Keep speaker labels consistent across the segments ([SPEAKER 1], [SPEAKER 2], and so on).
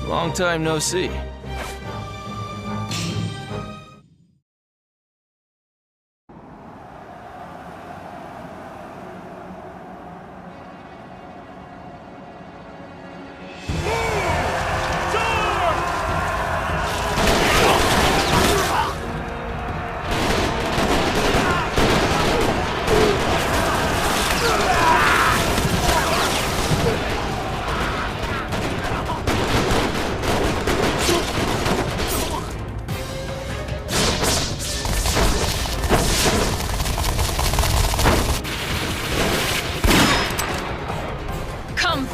[SPEAKER 1] Long time no see.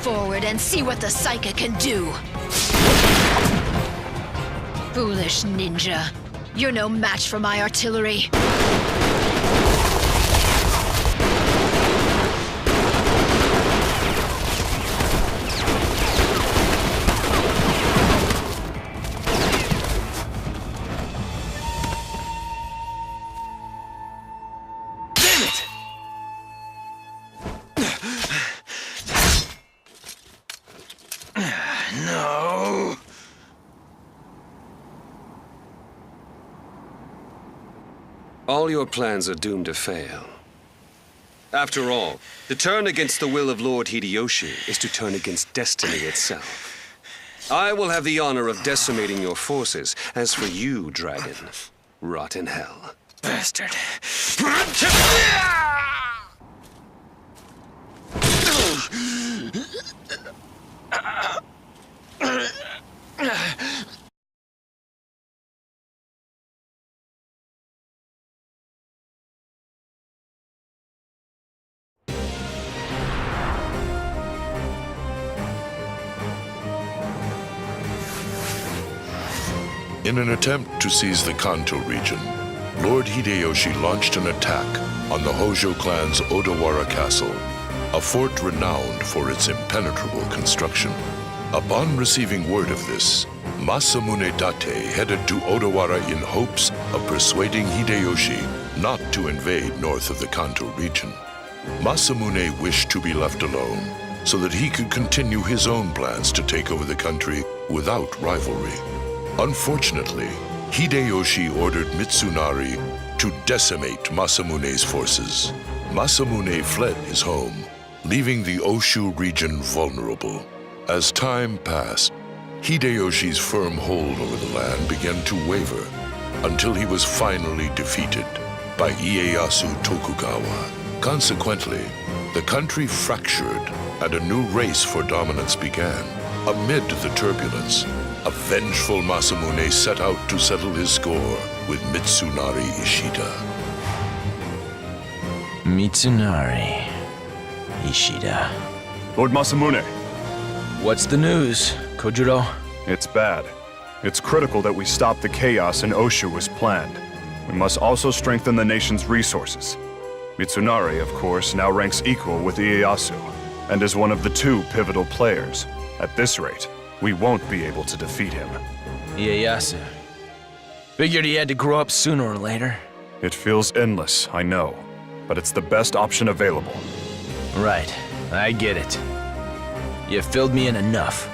[SPEAKER 2] Forward and see what the Psychic can do. Foolish ninja. You're no match for my artillery.
[SPEAKER 1] No.
[SPEAKER 3] All your plans are doomed to fail. After all, to turn against the will of Lord Hideyoshi is to turn against destiny itself. I will have the honor of decimating your forces. As for you, dragon, rot in hell.
[SPEAKER 1] Bastard.
[SPEAKER 4] In an attempt to seize the Kanto region, Lord Hideyoshi launched an attack on the Hojo clan's Odawara Castle, a fort renowned for its impenetrable construction. Upon receiving word of this, Masamune Date headed to Odawara in hopes of persuading Hideyoshi not to invade north of the Kanto region. Masamune wished to be left alone so that he could continue his own plans to take over the country without rivalry. Unfortunately, Hideyoshi ordered Mitsunari to decimate Masamune's forces. Masamune fled his home, leaving the Oshu region vulnerable. As time passed, Hideyoshi's firm hold over the land began to waver until he was finally defeated by Ieyasu Tokugawa. Consequently, the country fractured and a new race for dominance began. Amid the turbulence, a vengeful Masamune set out to settle his score with Mitsunari Ishida.
[SPEAKER 1] Mitsunari Ishida.
[SPEAKER 5] Lord Masamune,
[SPEAKER 1] What's the news, Kojiro?
[SPEAKER 5] it's bad. It's critical that we stop the chaos in Oshu as planned. We must also strengthen the nation's resources. Mitsunari, of course, now ranks equal with Ieyasu, and is one of the two pivotal players. At this rate, we won't be able to defeat him.
[SPEAKER 1] Ieyasu. Figured he had to grow up sooner or later.
[SPEAKER 5] It feels endless, I know, but it's the best option available.
[SPEAKER 1] Right, I get it. You filled me in enough.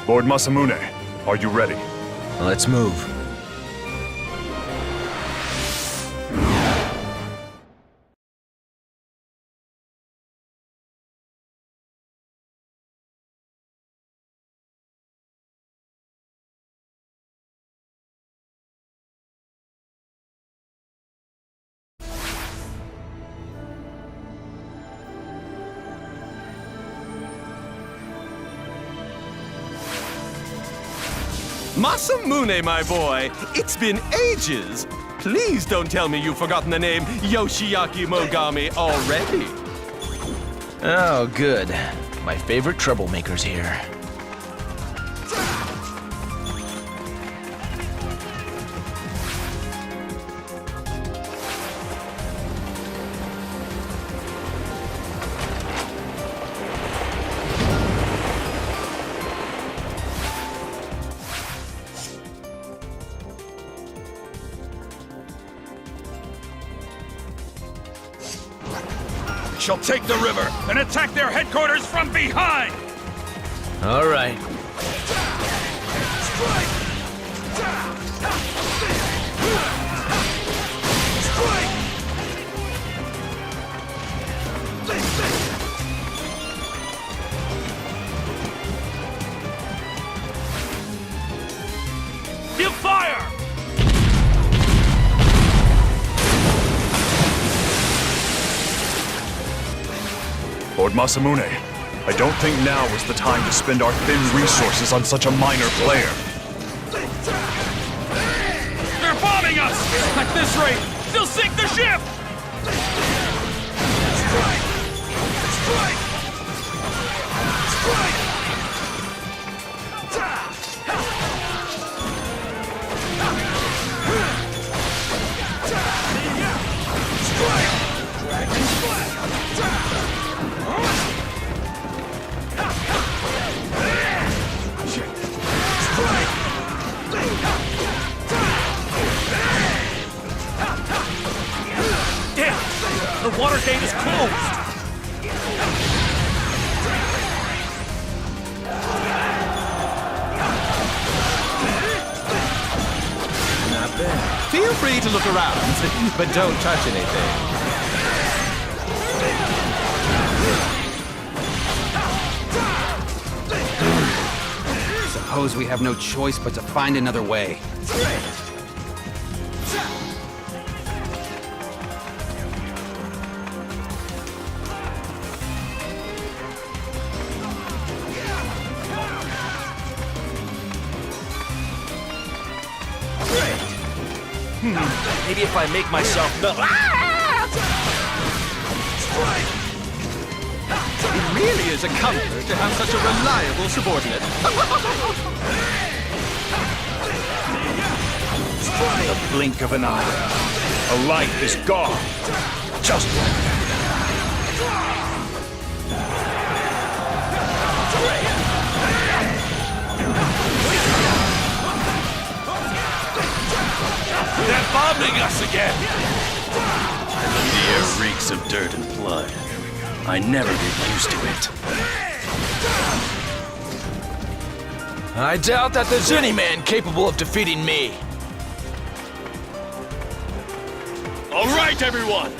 [SPEAKER 5] Lord Masamune, are you ready?
[SPEAKER 1] Let's move.
[SPEAKER 6] Masamune, my boy, it's been ages. Please don't tell me you've forgotten the name Yoshiaki Mogami already.
[SPEAKER 1] Oh, good. My favorite troublemaker's here.
[SPEAKER 7] Shall take the river and attack their headquarters from behind!
[SPEAKER 1] All right.
[SPEAKER 7] Give fire!
[SPEAKER 5] Lord Masamune, I don't think now is the time to spend our thin resources on such a minor player.
[SPEAKER 7] They're bombing us! At this rate, they'll sink the ship! Strike! Strike! Strike! The water gate is closed!
[SPEAKER 6] Not bad. Feel free to look around, but don't touch anything.
[SPEAKER 8] Suppose we have no choice but to find another way.
[SPEAKER 6] Maybe if I make myself no. It really is a comfort to have such a reliable subordinate.
[SPEAKER 7] The blink of an eye. A life is gone. Just like that. They're bombing us again!
[SPEAKER 9] The air reeks of dirt and blood. I never get used to it.
[SPEAKER 1] I doubt that there's any man capable of defeating me.
[SPEAKER 9] All right, everyone.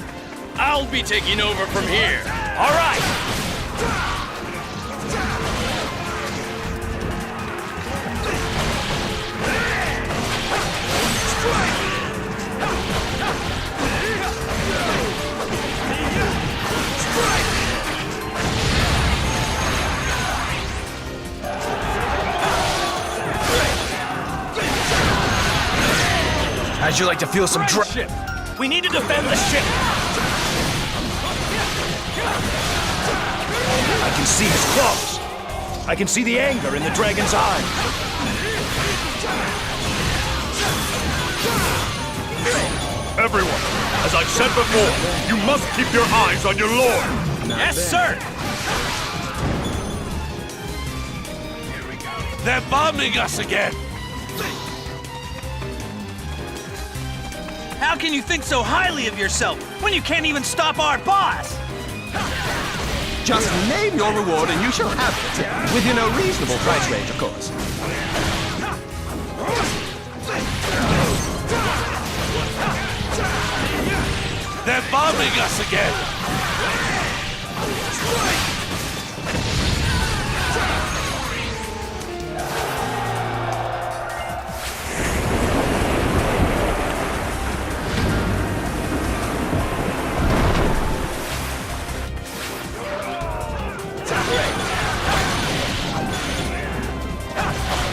[SPEAKER 9] I'll be taking over from here.
[SPEAKER 7] All right!
[SPEAKER 1] How'd you like to feel some
[SPEAKER 7] Ship! We need to defend the ship! I can see his claws! I can see the anger in the dragon's eyes!
[SPEAKER 5] Everyone, as I've said before, you must keep your eyes on your lord!
[SPEAKER 7] Yes, sir!
[SPEAKER 6] They're bombing us again!
[SPEAKER 7] How can you think so highly of yourself when you can't even stop our boss?
[SPEAKER 6] Just name your reward and you shall have it. Within a reasonable price range, of course.
[SPEAKER 9] They're bombing us again!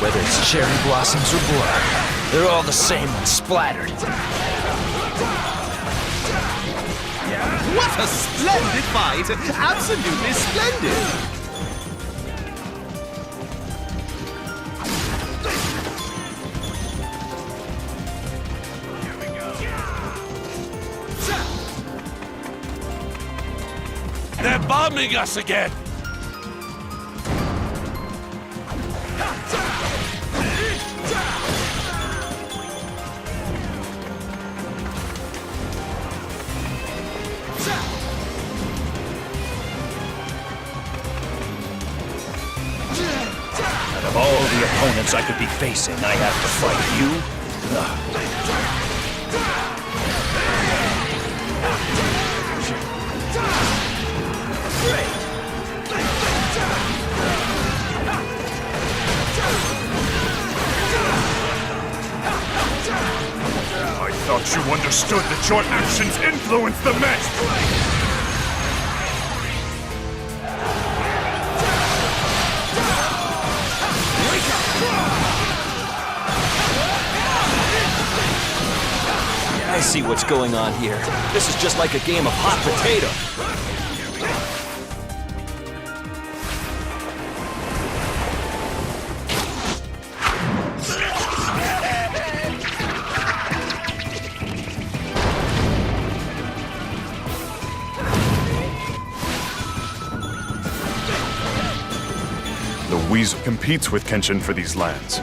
[SPEAKER 1] Whether it's cherry blossoms or blood, they're all the same when splattered.
[SPEAKER 6] What a splendid fight! Absolutely splendid!
[SPEAKER 9] They're bombing us again!
[SPEAKER 7] Out of all the opponents I could be facing, I have to fight you?
[SPEAKER 5] I thought you understood that your actions influence the match!
[SPEAKER 1] I see what's going on here. This is just like a game of hot potato.
[SPEAKER 5] The Weasel competes with Kenshin for these lands.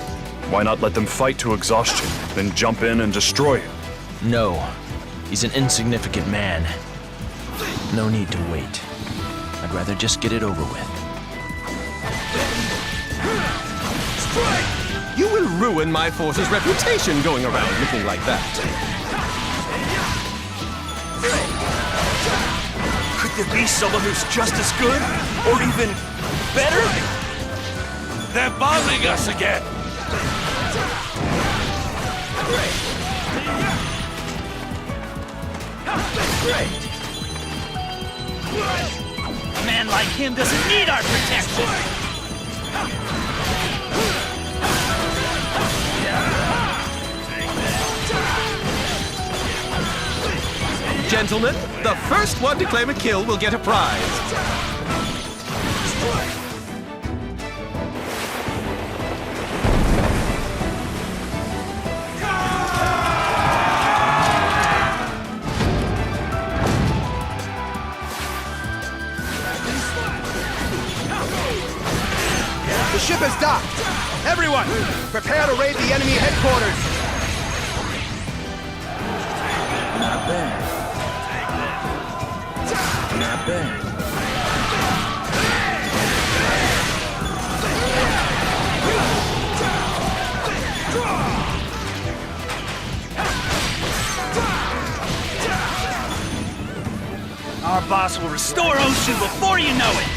[SPEAKER 5] Why not let them fight to exhaustion, then jump in and destroy him?
[SPEAKER 1] No, he's an insignificant man. No need to wait. I'd rather just get it over with.
[SPEAKER 6] You will ruin my force's reputation going around looking like that.
[SPEAKER 7] Could there be someone who's just as good? Or even better?
[SPEAKER 9] They're bombing us again!
[SPEAKER 7] A man like him doesn't need our protection!
[SPEAKER 6] Gentlemen, the first one to claim a kill will get a prize.
[SPEAKER 10] The ship is docked! Everyone, prepare to raid the enemy headquarters!
[SPEAKER 9] Not bad. Not bad.
[SPEAKER 7] Our boss will restore Oshu before you know it!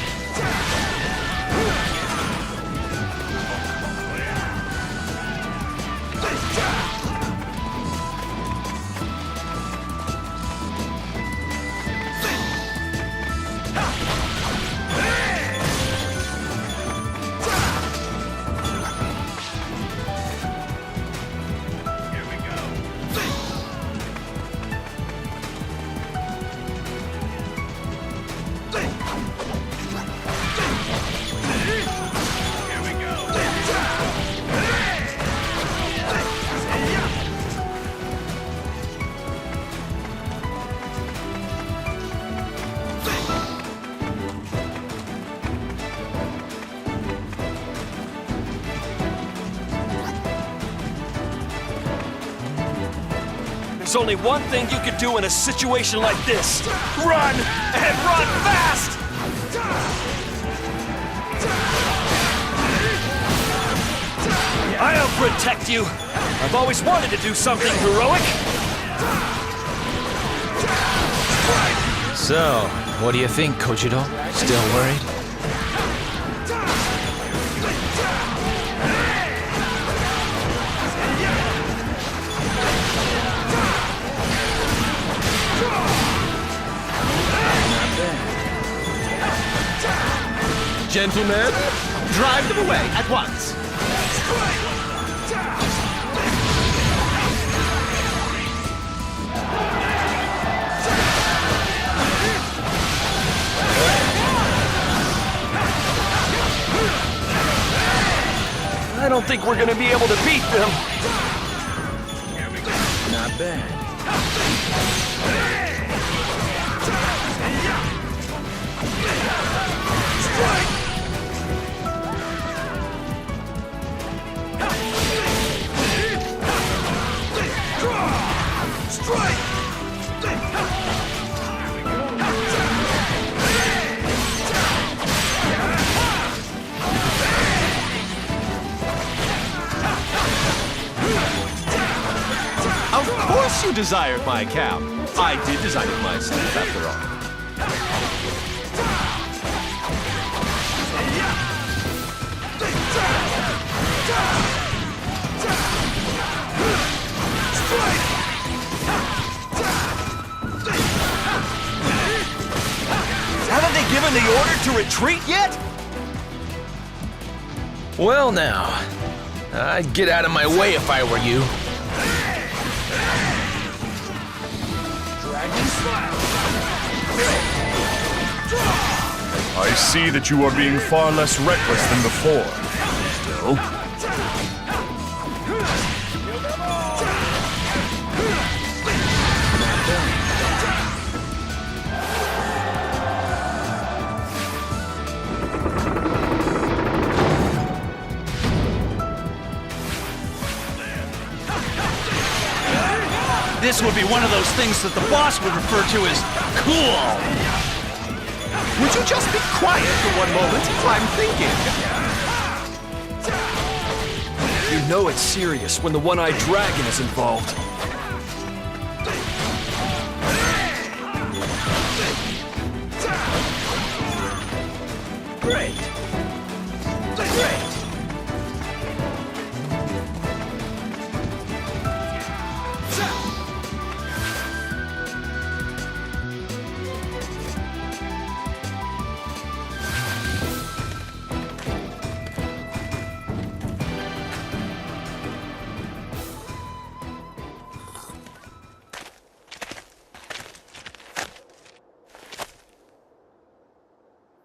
[SPEAKER 7] There's only one thing you could do in a situation like this. Run, and run fast!
[SPEAKER 9] I'll protect you! I've always wanted to do something heroic!
[SPEAKER 1] So, what do you think, Kojiro? Still worried?
[SPEAKER 6] Gentlemen, drive them away at once.
[SPEAKER 9] I don't think we're gonna be able to beat them.
[SPEAKER 1] Not bad.
[SPEAKER 6] Of course you desired my cap. I did design it myself, after all.
[SPEAKER 9] Haven't they given the order to retreat yet?
[SPEAKER 1] Well now, I'd get out of my way if I were you.
[SPEAKER 5] I see that you are being far less reckless than before. Still.
[SPEAKER 9] This would be one of those things that the boss would refer to as cool.
[SPEAKER 6] Would you just be quiet for one moment? I'm thinking.
[SPEAKER 9] You know it's serious when the one-eyed dragon is involved.
[SPEAKER 6] Great. Great.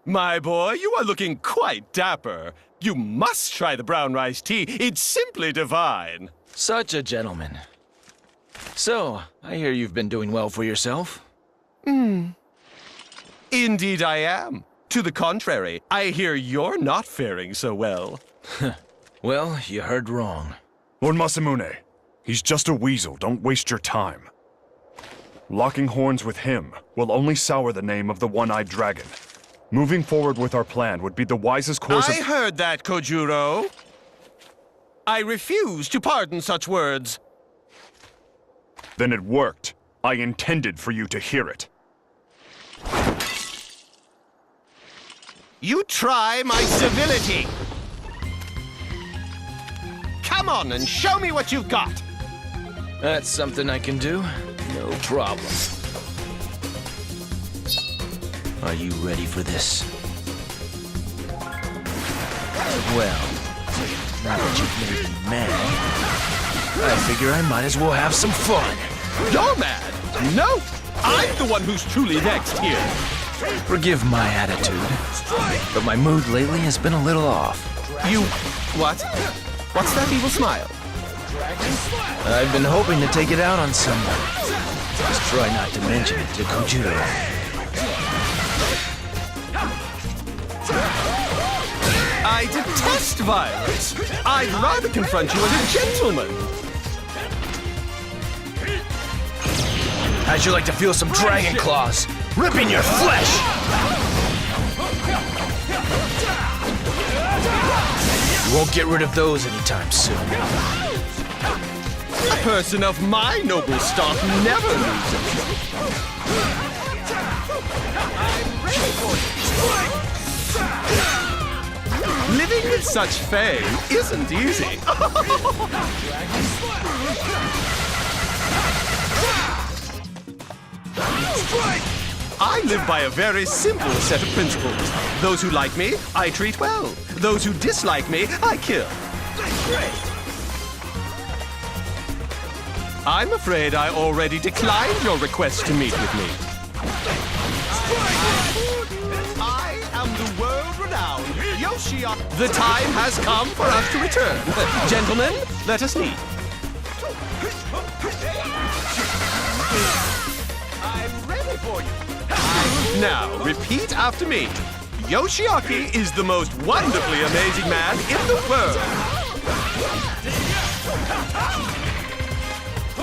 [SPEAKER 6] My boy, you are looking quite dapper. You must try the brown rice tea. It's simply divine.
[SPEAKER 1] Such a gentleman. So, I hear you've been doing well for yourself.
[SPEAKER 6] Indeed I am. To the contrary, I hear you're not faring so well.
[SPEAKER 1] Well, you heard wrong.
[SPEAKER 5] Lord Masamune, he's just a weasel. Don't waste your time. Locking horns with him will only sour the name of the one-eyed dragon. Moving forward with our plan would be the wisest course
[SPEAKER 6] I heard that, Kojiro. I refuse to pardon such words.
[SPEAKER 5] Then it worked. I intended for you to hear it.
[SPEAKER 6] You try my civility. Come on and show me what you've got.
[SPEAKER 1] That's something I can do. No problem. Are you ready for this? Well, now that you've made me mad, I figure I might as well have some fun.
[SPEAKER 6] You're mad? No, I'm the one who's truly vexed here.
[SPEAKER 1] Forgive my attitude, but my mood lately has been a little off.
[SPEAKER 6] You... what? What's that evil smile?
[SPEAKER 1] I've been hoping to take it out on someone. Just try not to mention it to Kojiro.
[SPEAKER 6] I detest violence. I'd rather confront you as a gentleman.
[SPEAKER 1] How'd you like to feel some dragon claws ripping your flesh? You won't get rid of those anytime soon.
[SPEAKER 6] A person of my noble stock never loses. Living with such fame isn't easy. I live by a very simple set of principles. Those who like me, I treat well. Those who dislike me, I kill. I'm afraid I already declined your request to meet with me. I am the world-renowned Yoshiaki. The time has come for us to return. Gentlemen, let us leave. I'm ready for you. Now, repeat after me. Yoshiaki is the most wonderfully amazing man in the world.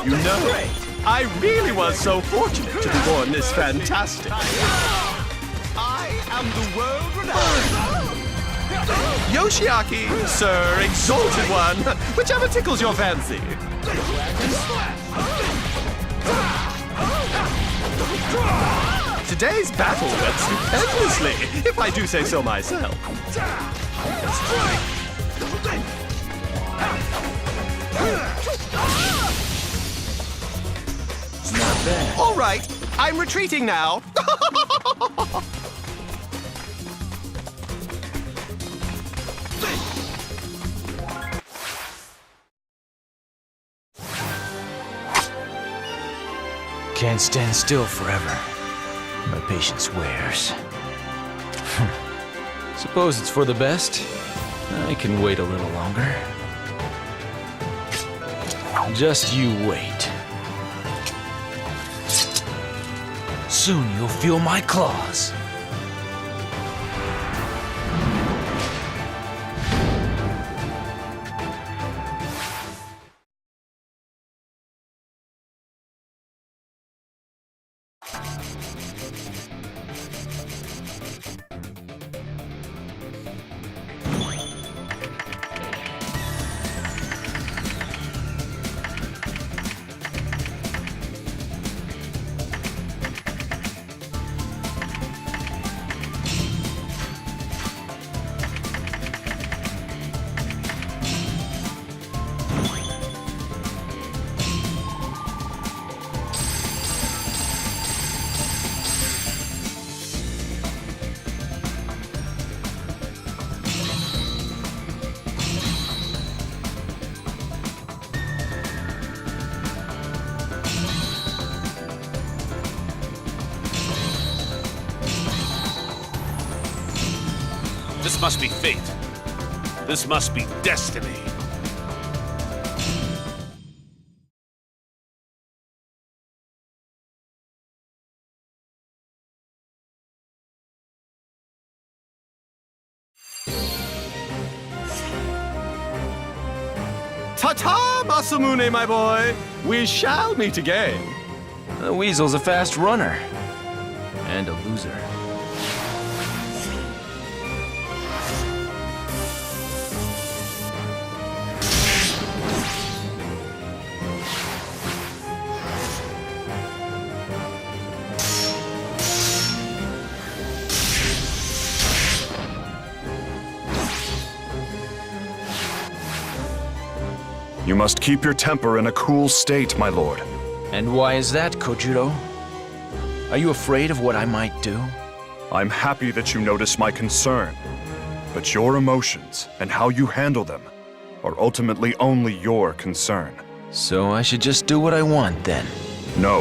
[SPEAKER 6] You know, I really was so fortunate to be born this fantastic. I am the world-renowned Yoshiaki, sir, exalted one, whichever tickles your fancy. Today's battle went stupendously, if I do say so myself.
[SPEAKER 1] Not bad.
[SPEAKER 6] All right, I'm retreating now.
[SPEAKER 1] Can't stand still forever. My patience wears. Suppose it's for the best. I can wait a little longer. Just you wait. Soon you'll feel my claws.
[SPEAKER 7] This must be fate. This must be destiny.
[SPEAKER 6] Ta-ta, Masamune, my boy! We shall meet again.
[SPEAKER 1] The weasel's a fast runner. And a loser.
[SPEAKER 5] You must keep your temper in a cool state, my lord.
[SPEAKER 1] And why is that, Kojuro? Are you afraid of what I might do?
[SPEAKER 5] I'm happy that you notice my concern. But your emotions and how you handle them are ultimately only your concern.
[SPEAKER 1] So I should just do what I want, then?
[SPEAKER 5] No.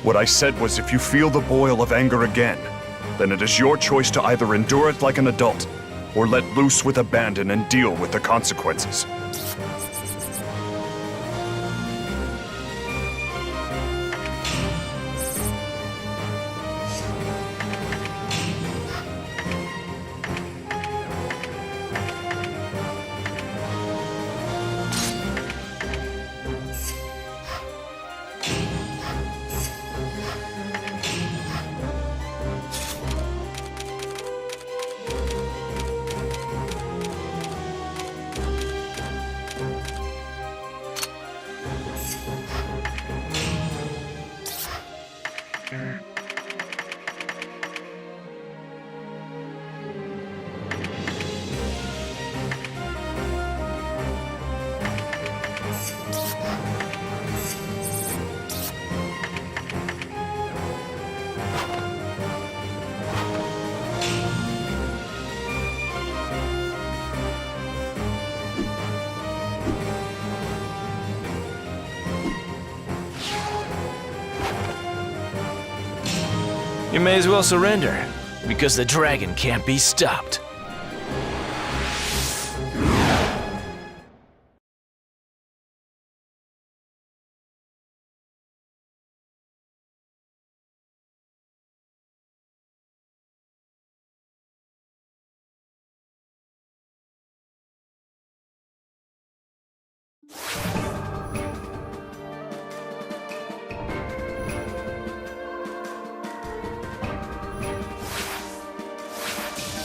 [SPEAKER 5] What I said was if you feel the boil of anger again, then it is your choice to either endure it like an adult, or let loose with abandon and deal with the consequences.
[SPEAKER 1] You may as well surrender, because the dragon can't be stopped.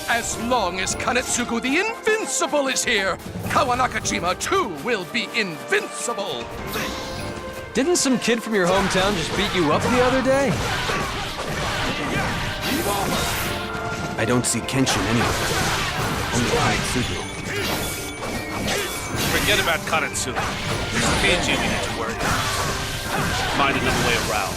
[SPEAKER 10] As long as Kanetsugu the Invincible is here, Kawanakajima too will be invincible!
[SPEAKER 6] Didn't some kid from your hometown just beat you up the other day?
[SPEAKER 8] I don't see Kenshin anywhere. Only Kanetsugu.
[SPEAKER 7] Forget about Kanetsugu. It's Fiji we need to worry about. Find another way around.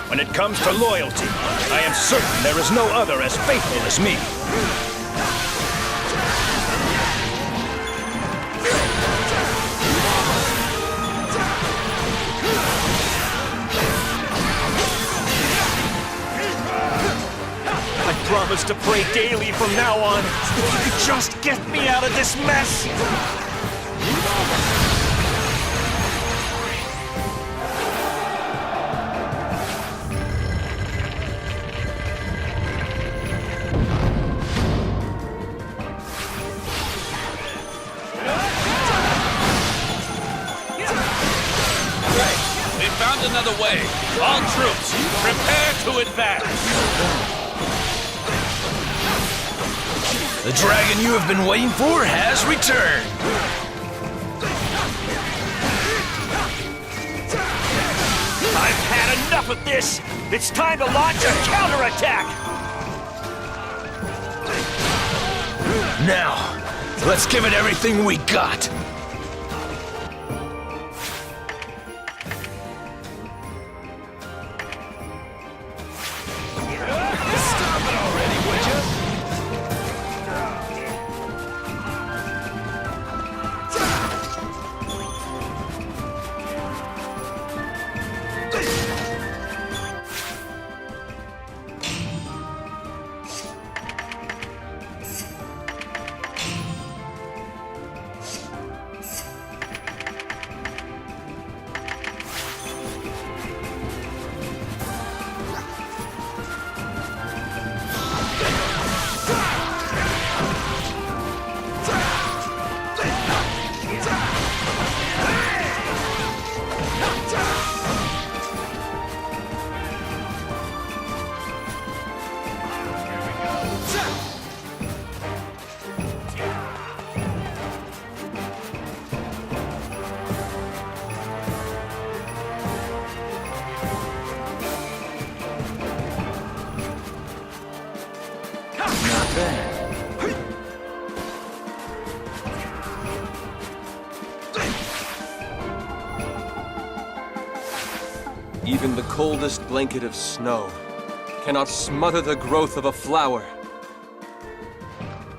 [SPEAKER 7] When it comes to loyalty, I am certain there is no other as faithful as me. I promise to pray daily from now on. If you could just get me out of this mess.
[SPEAKER 9] Found another way. All troops, prepare to advance.
[SPEAKER 1] The dragon you have been waiting for has returned.
[SPEAKER 7] I've had enough of this. It's time to launch a counterattack.
[SPEAKER 1] Now, let's give it everything we got.
[SPEAKER 6] Even the coldest blanket of snow cannot smother the growth of a flower.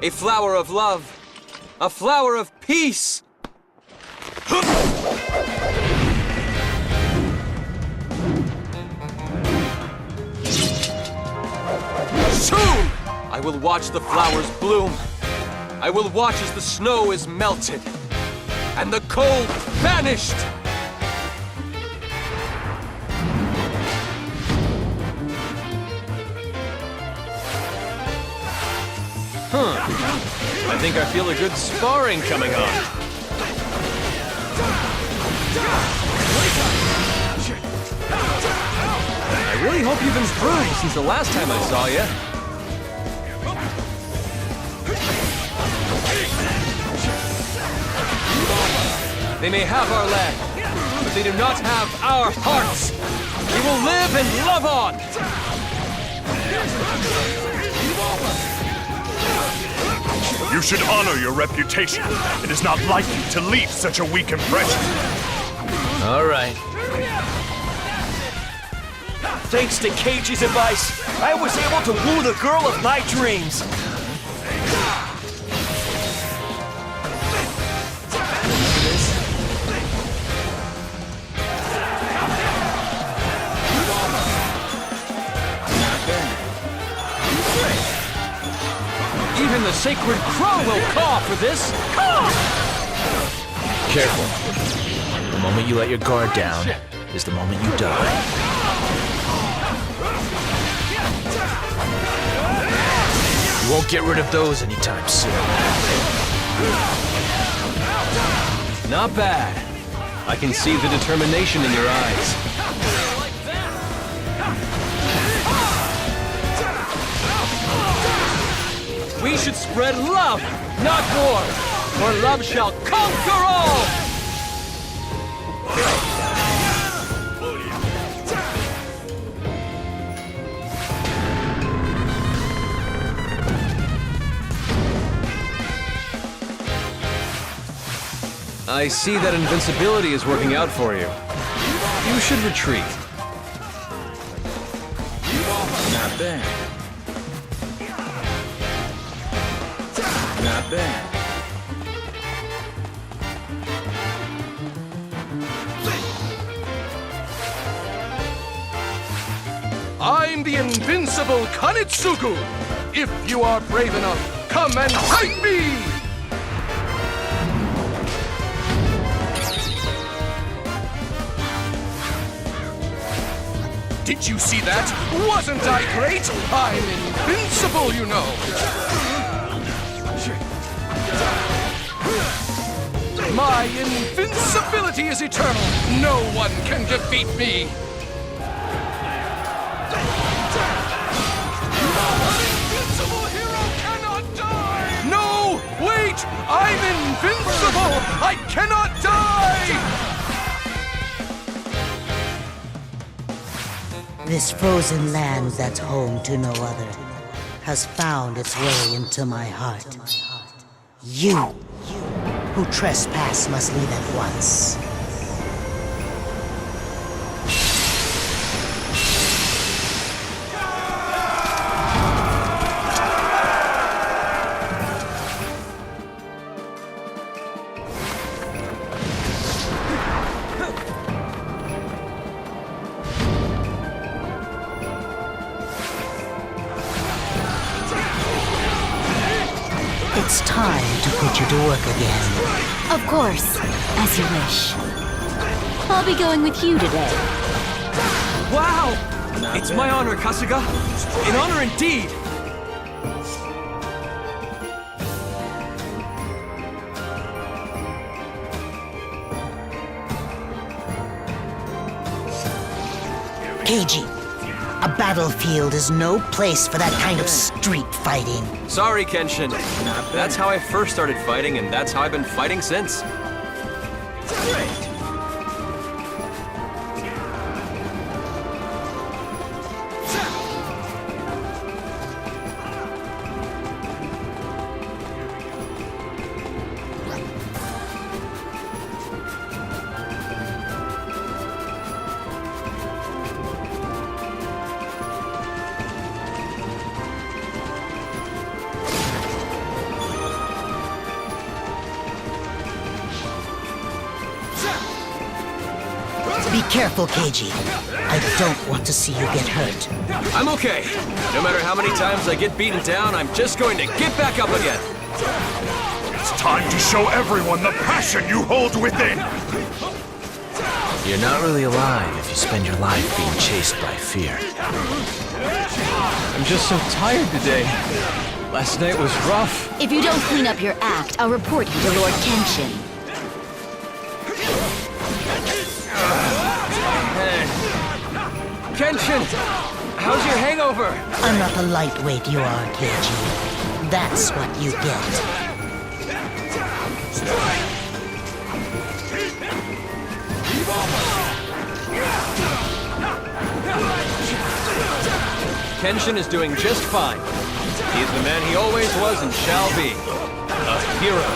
[SPEAKER 6] A flower of love. A flower of peace. Soon, I will watch the flowers bloom. I will watch as the snow is melted and the cold vanished. I think I feel a good sparring coming on. I really hope you've improved since the last time I saw you.
[SPEAKER 8] They may have our land, but they do not have our hearts. We will live and love on.
[SPEAKER 5] You should honor your reputation. It is not like you to leave such a weak impression.
[SPEAKER 1] All right.
[SPEAKER 7] Thanks to Keiji's advice, I was able to woo the girl of my dreams.
[SPEAKER 8] Even the sacred crow will caw for this. Caw!
[SPEAKER 1] Careful. The moment you let your guard down is the moment you die. You won't get rid of those anytime soon.
[SPEAKER 8] Not bad. I can see the determination in your eyes. We should spread love, not war, for love shall conquer all! I see that invincibility is working out for you. You should retreat.
[SPEAKER 9] Not bad. Not bad.
[SPEAKER 10] I'm the invincible Kanetsugu! If you are brave enough, come and fight me! Did you see that? Wasn't I great? I'm invincible, you know! My invincibility is eternal! No one can defeat me! An invincible hero cannot die! No! Wait! I'm invincible! I cannot die!
[SPEAKER 11] This frozen land that's home to no other has found its way into my heart. You who trespass must leave at once. It's time to put you to work again.
[SPEAKER 12] Of course, as you wish. I'll be going with you today.
[SPEAKER 8] Wow! It's my honor, Kasuga. An honor indeed.
[SPEAKER 11] Keiji, a battlefield is no place for that kind of street fighting.
[SPEAKER 8] Sorry, Kenshin. That's how I first started fighting, and that's how I've been fighting since.
[SPEAKER 11] Be careful, Keiji. I don't want to see you get hurt.
[SPEAKER 8] I'm okay. No matter how many times I get beaten down, I'm just going to get back up again.
[SPEAKER 5] It's time to show everyone the passion you hold within!
[SPEAKER 1] You're not really alive if you spend your life being chased by fear.
[SPEAKER 8] I'm just so tired today. Last night was rough.
[SPEAKER 12] If you don't clean up your act, I'll report you to Lord Kenshin.
[SPEAKER 8] Kenshin, how's your hangover?
[SPEAKER 11] I'm not the lightweight you are, Keiji. That's what you get.
[SPEAKER 8] Kenshin is doing just fine. He is the man he always was and shall be. A hero.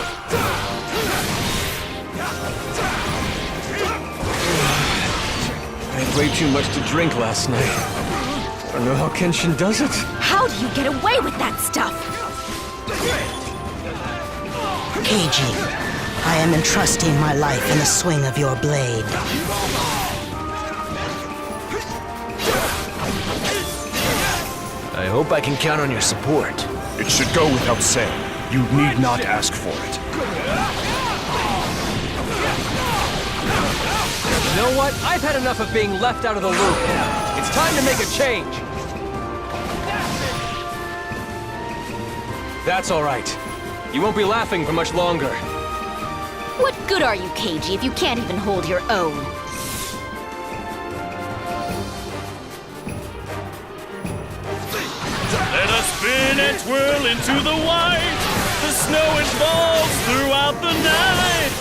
[SPEAKER 8] I had way too much to drink last night. I don't know how Kenshin does it.
[SPEAKER 12] How do you get away with that stuff?
[SPEAKER 11] Keiji, I am entrusting my life in the swing of your blade.
[SPEAKER 1] I hope I can count on your support.
[SPEAKER 5] It should go without saying. You need not ask for it.
[SPEAKER 8] You know what? I've had enough of being left out of the loop. It's time to make a change. That's all right. You won't be laughing for much longer.
[SPEAKER 12] What good are you, Keiji, if you can't even hold your own?
[SPEAKER 7] Let us spin and twirl into the white. The snow and falls throughout the night.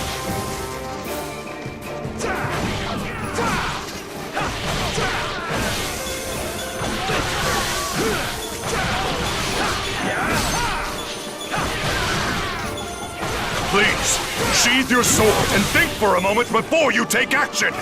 [SPEAKER 5] Please, sheathe your sword and think for a moment before you take action!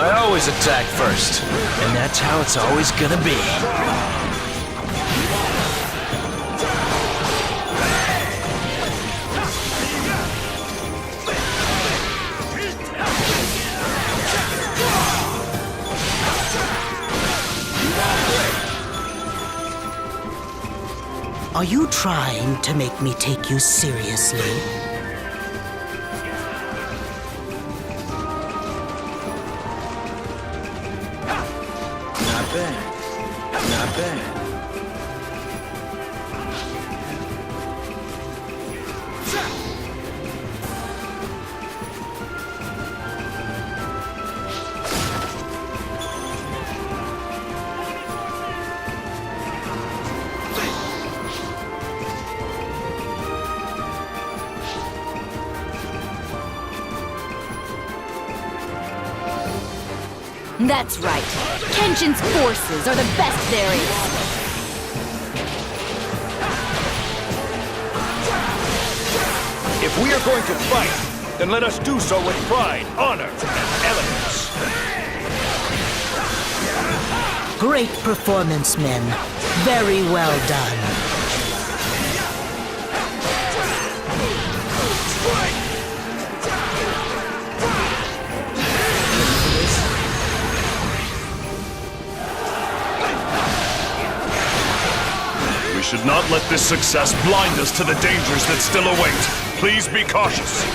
[SPEAKER 1] I always attack first, and that's how it's always gonna be.
[SPEAKER 11] Are you trying to make me take you seriously?
[SPEAKER 9] Not bad. Not bad.
[SPEAKER 12] That's right. Kenshin's forces are the best there is.
[SPEAKER 7] If we are going to fight, then let us do so with pride, honor, and elegance.
[SPEAKER 11] Great performance, men. Very well done.
[SPEAKER 5] We should not let this success blind us to the dangers that still await. Please be cautious.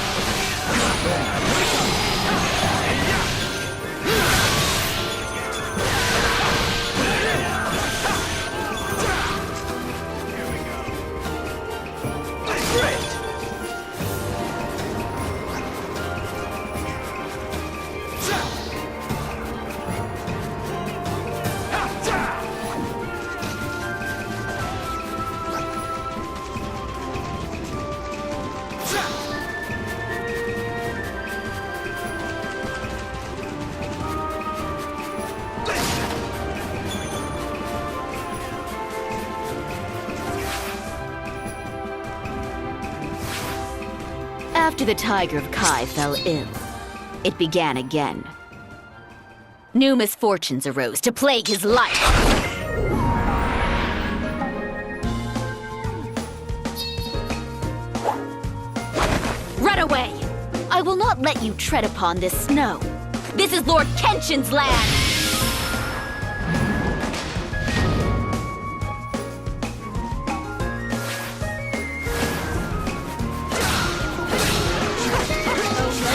[SPEAKER 12] After the Tiger of Kai fell ill, it began again. New misfortunes arose to plague his life. Run away! I will not let you tread upon this snow. This is Lord Kenshin's land!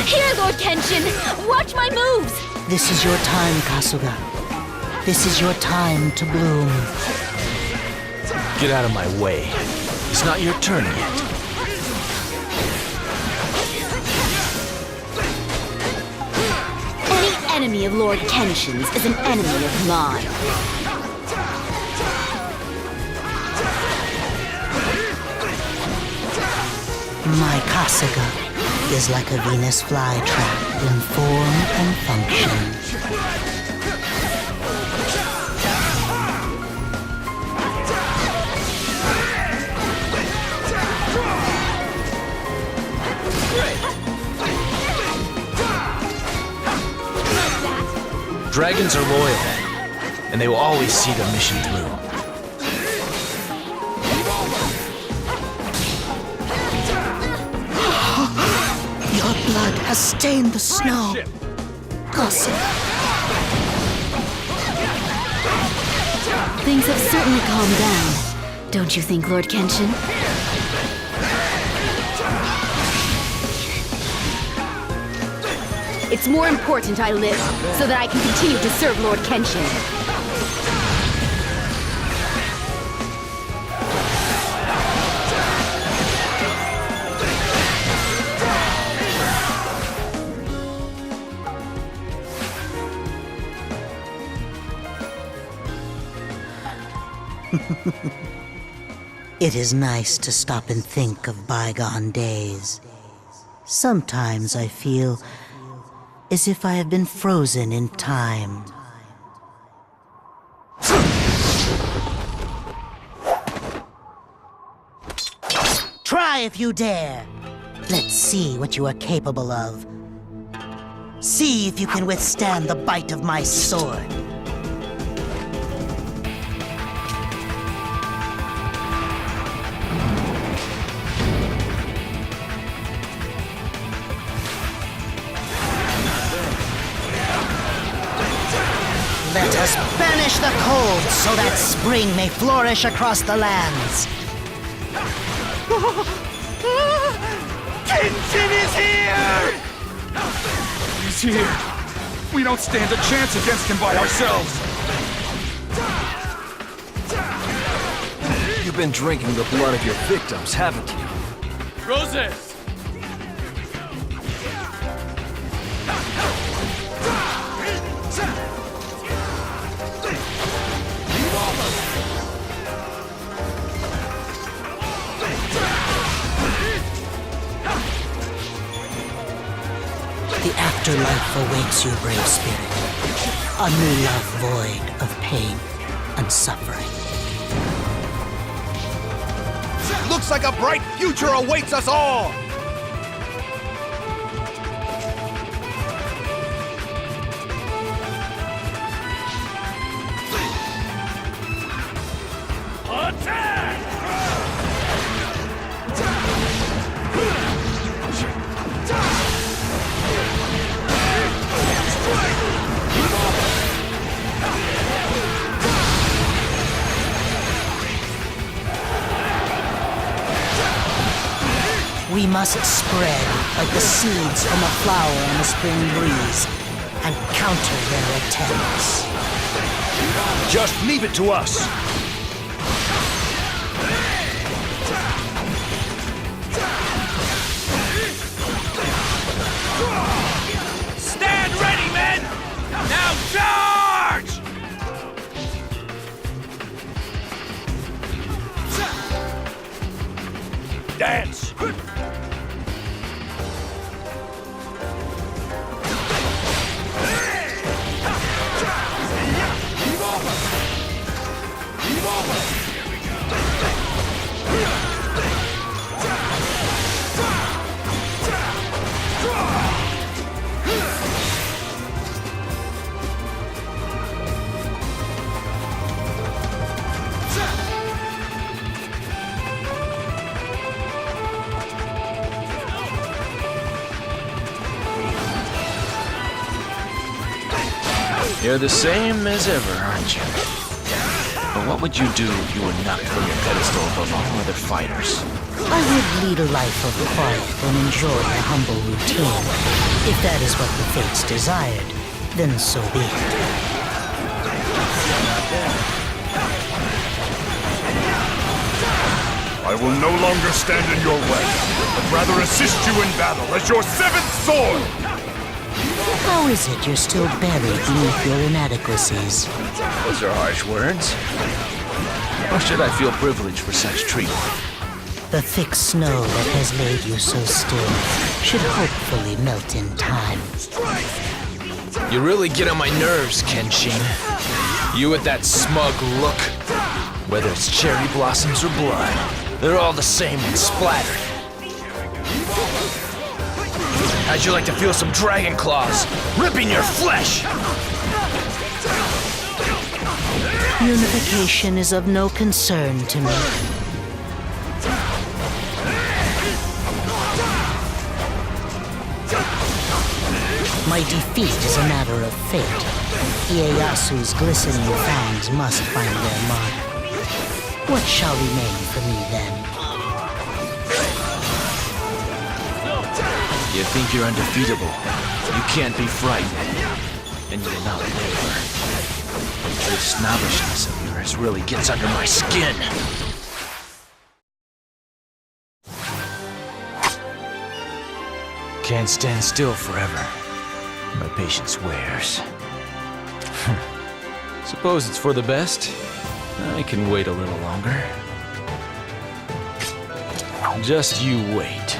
[SPEAKER 12] Here, Lord Kenshin! Watch my moves!
[SPEAKER 11] This is your time, Kasuga. This is your time to bloom.
[SPEAKER 1] Get out of my way. It's not your turn yet.
[SPEAKER 12] Any enemy of Lord Kenshin's is an enemy of mine.
[SPEAKER 11] My Kasuga is like a Venus flytrap in form and function.
[SPEAKER 1] Dragons are loyal, and they will always see their mission through.
[SPEAKER 11] Your blood has stained the snow. Gossip.
[SPEAKER 12] Things have certainly calmed down, don't you think, Lord Kenshin? It's more important I live, so that I can continue to serve Lord Kenshin.
[SPEAKER 11] It is nice to stop and think of bygone days. Sometimes I feel as if I have been frozen in time. Try if you dare. Let's see what you are capable of. See if you can withstand the bite of my sword. Let us banish the cold so that spring may flourish across the lands.
[SPEAKER 6] Kenshin is here! He's here. We don't stand a chance against him by ourselves.
[SPEAKER 8] You've been drinking the blood of your victims, haven't you?
[SPEAKER 7] Roses!
[SPEAKER 11] The afterlife awaits you, brave spirit. A new life void of pain and suffering.
[SPEAKER 6] Looks like a bright future awaits us all!
[SPEAKER 11] We must spread like the seeds from a flower on a spring breeze and counter their attempts.
[SPEAKER 7] Just leave it to us.
[SPEAKER 6] Stand ready, men! Now charge!
[SPEAKER 7] Dance!
[SPEAKER 1] You're the same as ever, aren't you? But what would you do if you were knocked from your pedestal above all other fighters?
[SPEAKER 11] I would lead a life of quiet and enjoy a humble routine. If that is what the fates desired, then so be it.
[SPEAKER 5] I will no longer stand in your way, but rather assist you in battle as your seventh sword!
[SPEAKER 11] How is it you're still buried beneath your inadequacies?
[SPEAKER 1] Those are harsh words. Or should I feel privileged for such treatment?
[SPEAKER 11] The thick snow that has laid you so still should hopefully melt in time.
[SPEAKER 1] You really get on my nerves, Kenshin. You with that smug look. Whether it's cherry blossoms or blood, they're all the same and splattered. How'd you like to feel some dragon claws ripping your flesh?
[SPEAKER 11] Unification is of no concern to me. My defeat is a matter of fate. Ieyasu's glistening fangs must find their mark. What shall remain for me then?
[SPEAKER 1] You think you're undefeatable. You can't be frightened. And you're not labor. This snobbishness of yours really gets under my skin. Can't stand still forever. My patience wears. Suppose it's for the best. I can wait a little longer. Just you wait.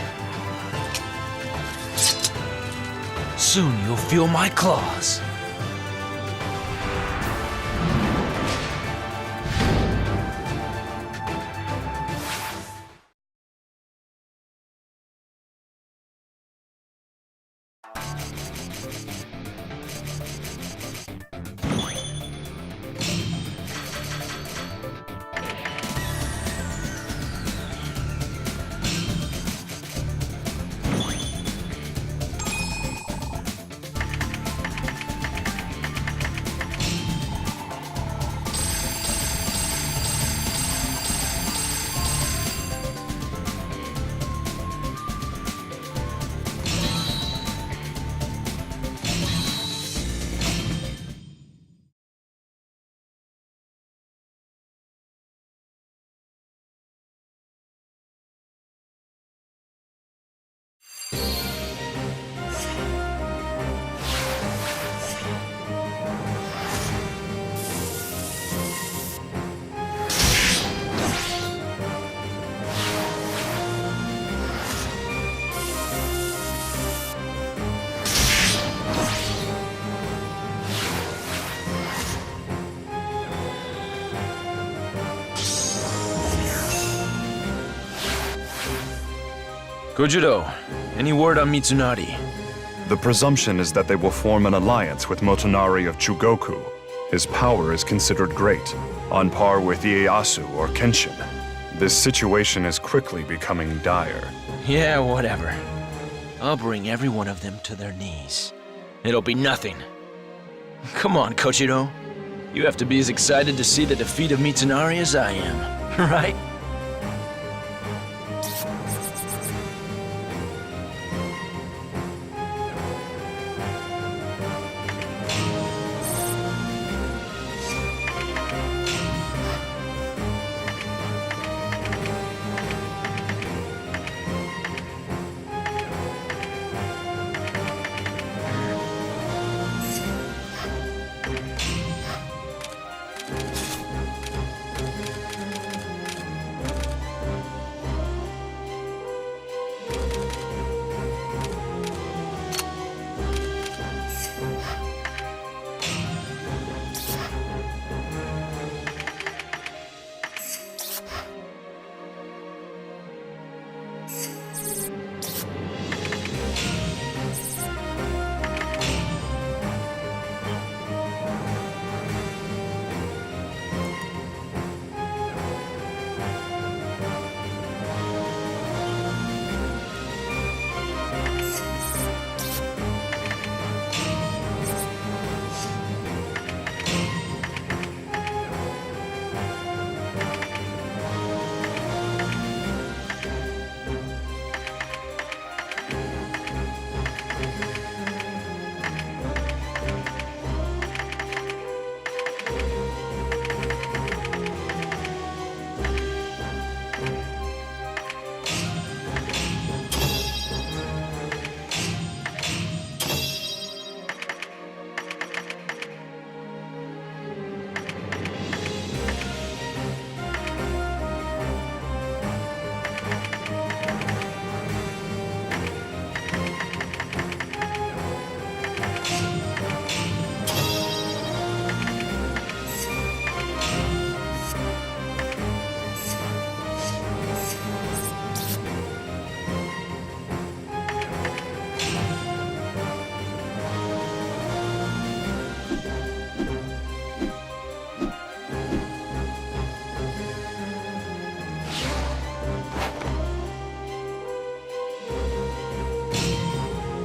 [SPEAKER 1] Soon you'll feel my claws. Kojiro, any word on Mitsunari?
[SPEAKER 5] The presumption is that they will form an alliance with Motonari of Chugoku. His power is considered great, on par with Ieyasu or Kenshin. This situation is quickly becoming dire.
[SPEAKER 1] Yeah, whatever. I'll bring every one of them to their knees. It'll be nothing. Come on, Kojiro. You have to be as excited to see the defeat of Mitsunari as I am, right?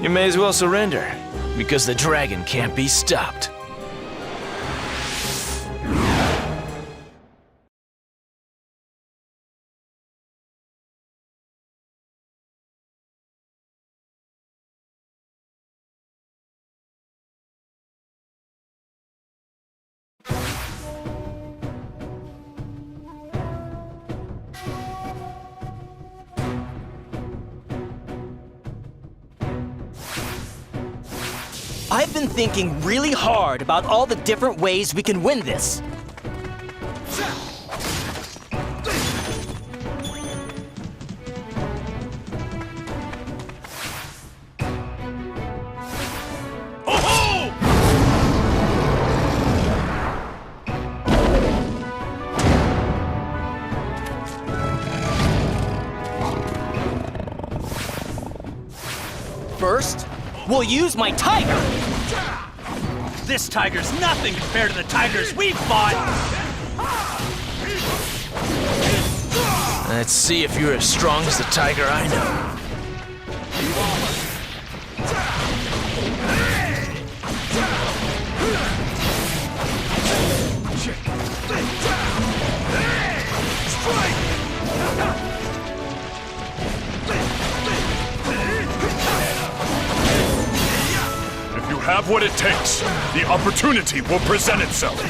[SPEAKER 1] You may as well surrender, because the dragon can't be stopped.
[SPEAKER 8] I've been thinking really hard about all the different ways we can win this. First, we'll use my tiger!
[SPEAKER 7] This tiger's nothing compared to the tigers we've fought!
[SPEAKER 1] Let's see if you're as strong as the tiger I know.
[SPEAKER 5] If you have what it takes, the opportunity will present itself.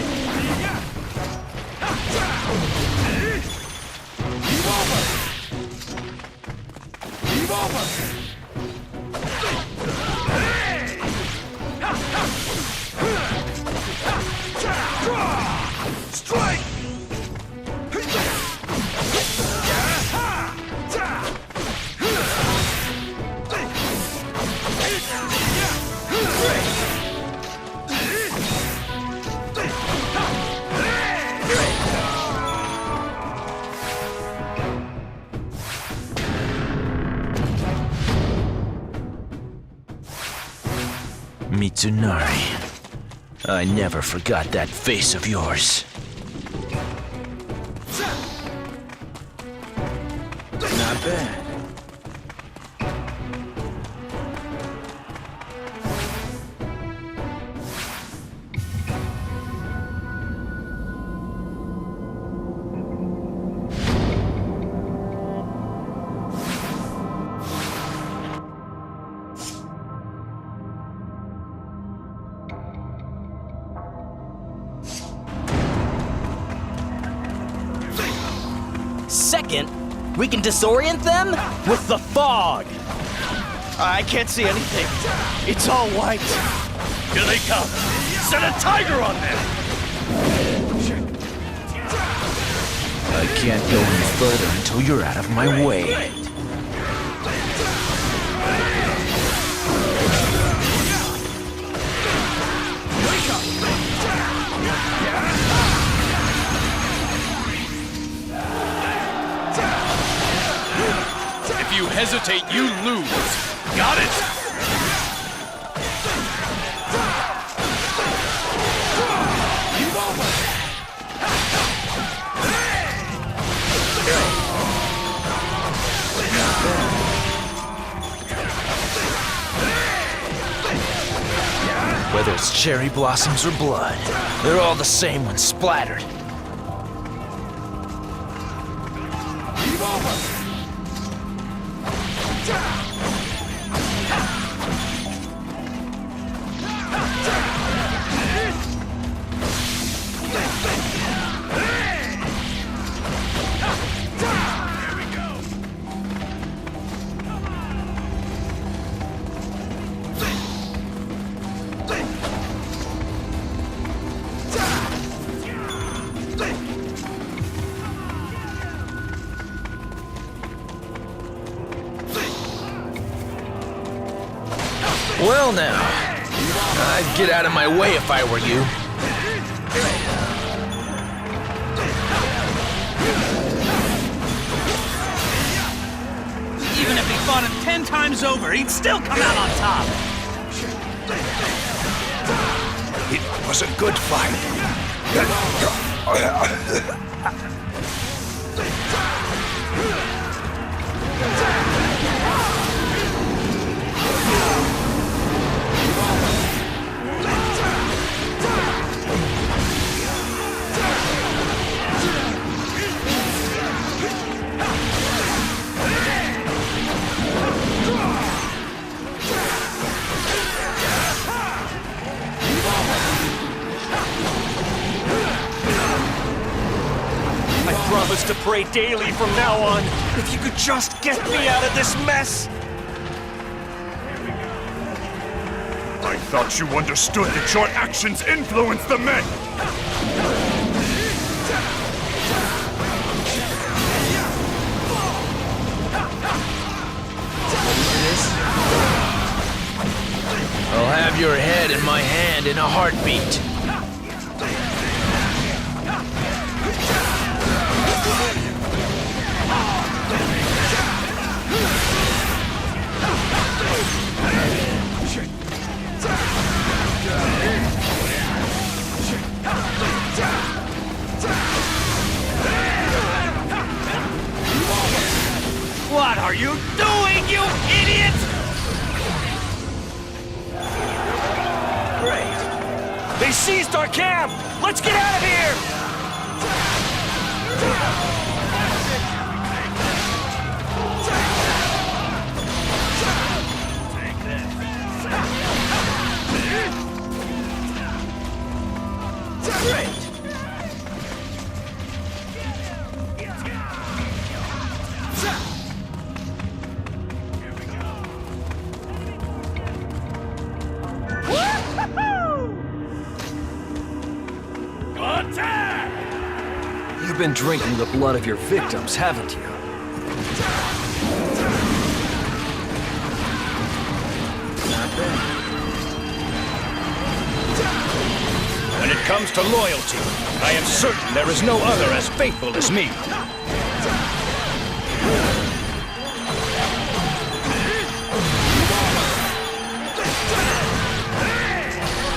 [SPEAKER 1] Mitsunari, I never forgot that face of yours. Not bad.
[SPEAKER 8] Second, we can disorient them with the fog.
[SPEAKER 7] I can't see anything. It's all white. Here they come. Set a tiger on them!
[SPEAKER 1] I can't go any further until you're out of my way.
[SPEAKER 7] If you hesitate, you lose. Got it?
[SPEAKER 1] Whether it's cherry blossoms or blood, they're all the same when splattered. Well now, I'd get out of my way if I were you.
[SPEAKER 7] Even if he fought him 10 times over, he'd still come out on top.
[SPEAKER 10] It was a good fight.
[SPEAKER 7] promise to pray daily from now on. If you could just get me out of this mess!
[SPEAKER 5] I thought you understood that your actions influence the men!
[SPEAKER 1] I'll have your head in my hand in a heartbeat.
[SPEAKER 7] What are you doing, you idiot? Great. They seized our camp! Let's get out of here! Great.
[SPEAKER 8] You've been drinking the blood of your victims, haven't you?
[SPEAKER 7] When it comes to loyalty, I am certain there is no other as faithful as me.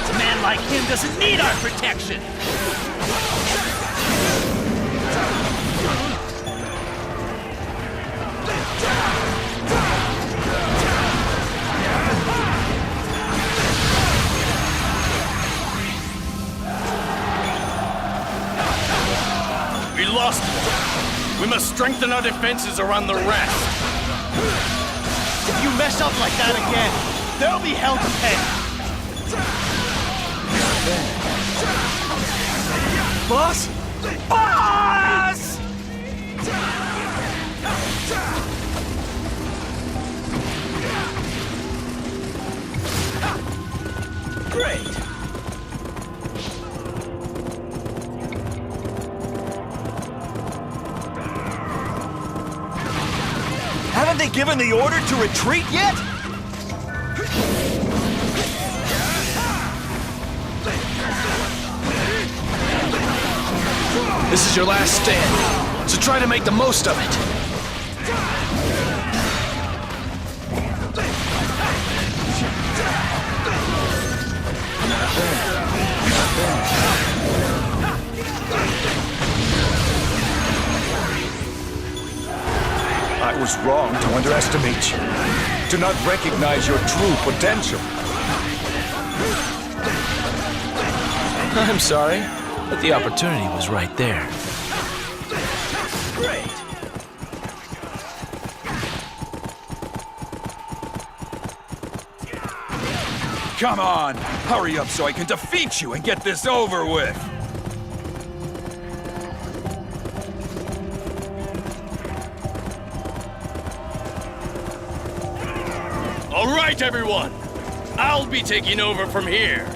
[SPEAKER 8] A man like him doesn't need our protection!
[SPEAKER 7] We lost one. We must strengthen our defenses around the rest.
[SPEAKER 8] If you mess up like that again, there'll be hell to pay! Boss? Boss! Great. Haven't they given the order to retreat yet?
[SPEAKER 1] This is your last stand, so try to make the most of it.
[SPEAKER 5] I was wrong to underestimate you, to not recognize your true potential.
[SPEAKER 1] I'm sorry, but the opportunity was right there.
[SPEAKER 8] Great.
[SPEAKER 10] Come on! Hurry up so I can defeat you and get this over with!
[SPEAKER 7] All right, everyone. I'll be taking over from here.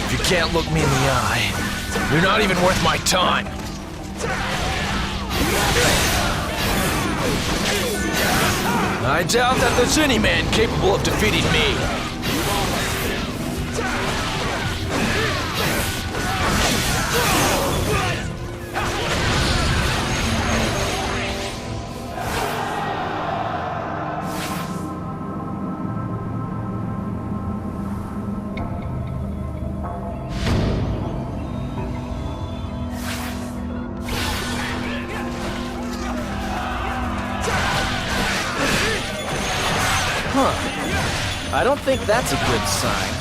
[SPEAKER 1] If you can't look me in the eye, you're not even worth my time. I doubt that there's any man capable of defeating me.
[SPEAKER 8] I don't think that's a good sign.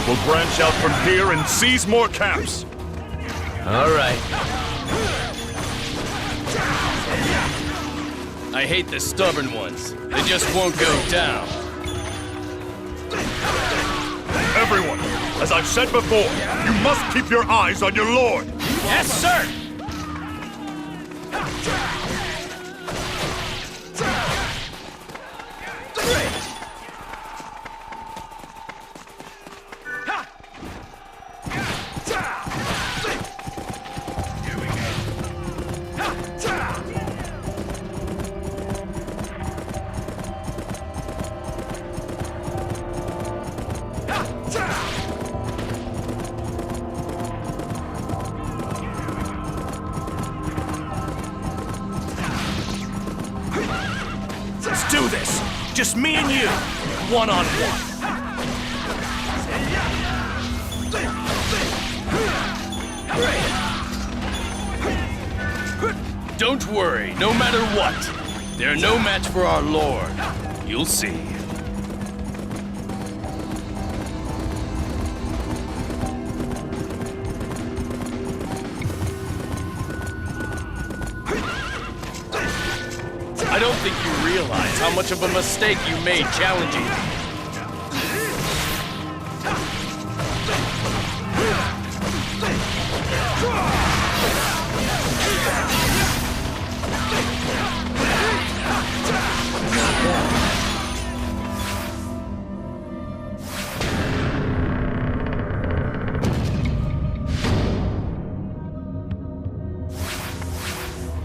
[SPEAKER 5] We'll branch out from here and seize more camps.
[SPEAKER 1] All right.
[SPEAKER 9] I hate the stubborn ones. They just won't go down.
[SPEAKER 5] Everyone, as I've said before, you must keep your eyes on your lord.
[SPEAKER 9] Yes, sir!
[SPEAKER 7] Let's do this! Just me and you, one-on-one.
[SPEAKER 9] Don't worry, no matter what. They're no match for our lord. You'll see. I don't think you realize how much of a mistake you made challenging me.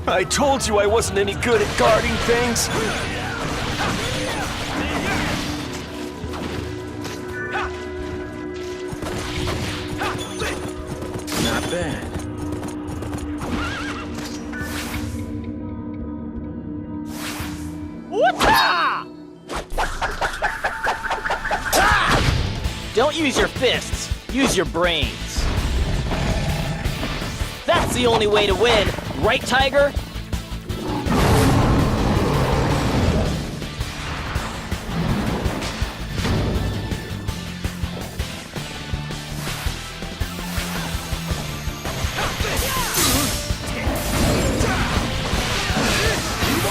[SPEAKER 1] I told you I wasn't any good at guarding things. Not bad.
[SPEAKER 8] Don't use your fists. Use your brains. That's the only way to win, right, Tiger?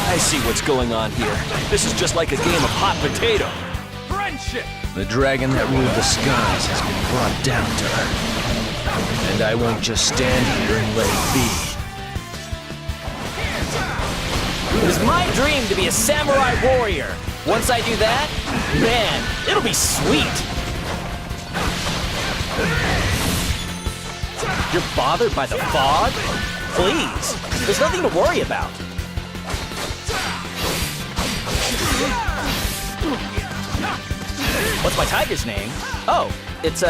[SPEAKER 1] I see what's going on here. This is just like a game of hot potato.
[SPEAKER 10] Friendship!
[SPEAKER 1] The dragon that ruled the skies has been brought down to earth. And I won't just stand here and let it be.
[SPEAKER 8] It is my dream to be a samurai warrior. Once I do that, man, it'll be sweet. You're bothered by the fog? Please, there's nothing to worry about. What's my tiger's name? Oh, it's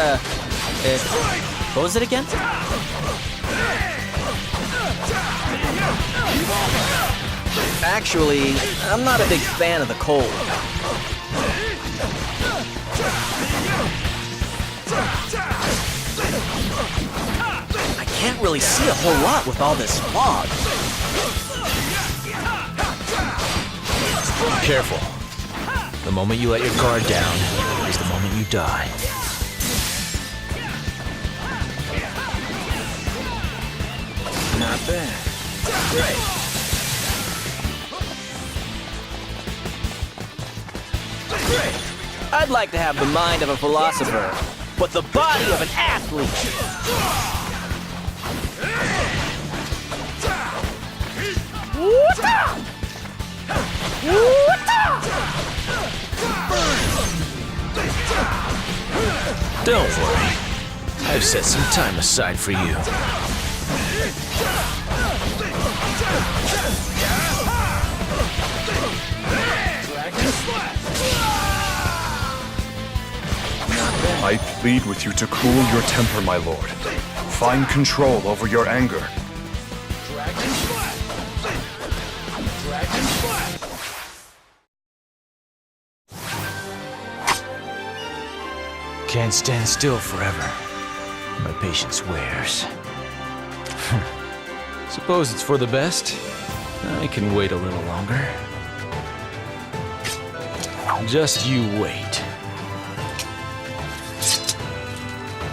[SPEAKER 8] what was it again? Actually, I'm not a big fan of the cold. I can't really see a whole lot with all this fog.
[SPEAKER 1] Be careful. The moment you let your guard down is the moment you die. Not bad. Great.
[SPEAKER 8] I'd like to have the mind of a philosopher, but the body of an athlete.
[SPEAKER 1] Don't worry. I've set some time aside for you.
[SPEAKER 5] I plead with you to cool your temper, my lord. Find control over your anger.
[SPEAKER 1] Can't stand still forever. My patience wears. Suppose it's for the best. I can wait a little longer. Just you wait.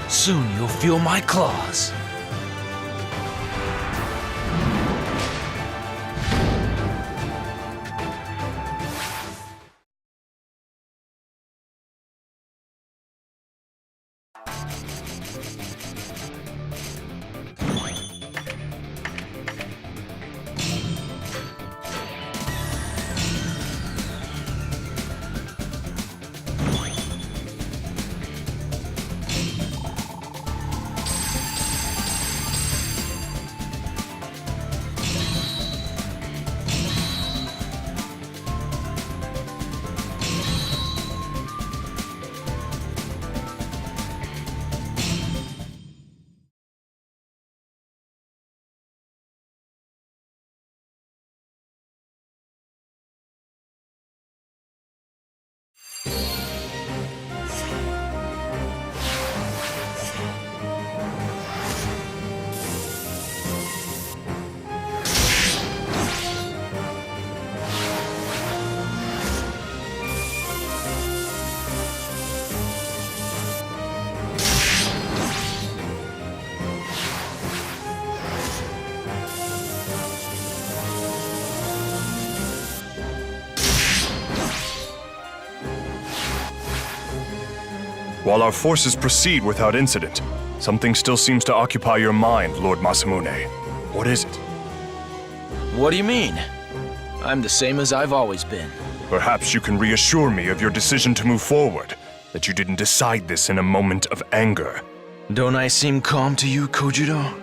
[SPEAKER 1] Soon you'll feel my claws.
[SPEAKER 5] While our forces proceed without incident, something still seems to occupy your mind, Lord Masamune. What is it?
[SPEAKER 1] What do you mean? I'm the same as I've always been.
[SPEAKER 5] Perhaps you can reassure me of your decision to move forward, that you didn't decide this in a moment of anger.
[SPEAKER 1] Don't I seem calm to you, Kojiro?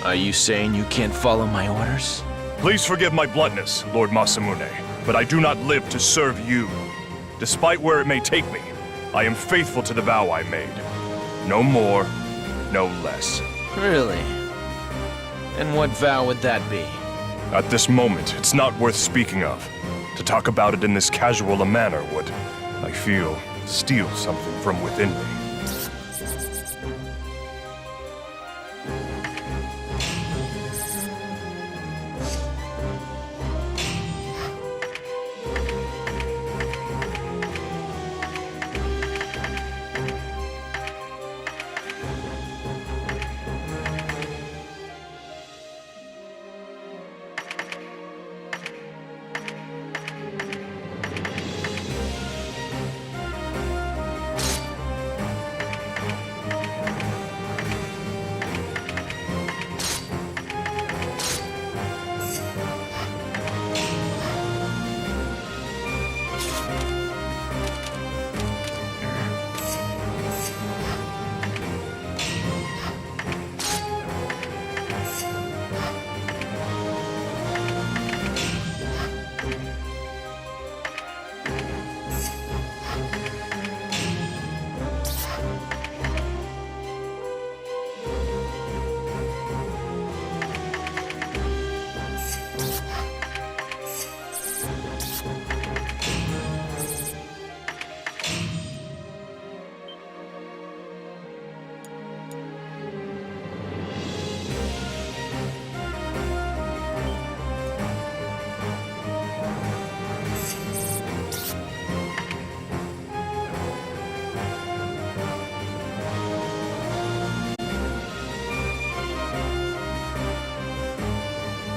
[SPEAKER 1] Are you saying you can't follow my orders?
[SPEAKER 5] Please forgive my bluntness, Lord Masamune, but I do not live to serve you. Despite where it may take me, I am faithful to the vow I made. No more, no less.
[SPEAKER 1] Really? And what vow would that be?
[SPEAKER 5] At this moment, it's not worth speaking of. To talk about it in this casual a manner would, I feel, steal something from within me.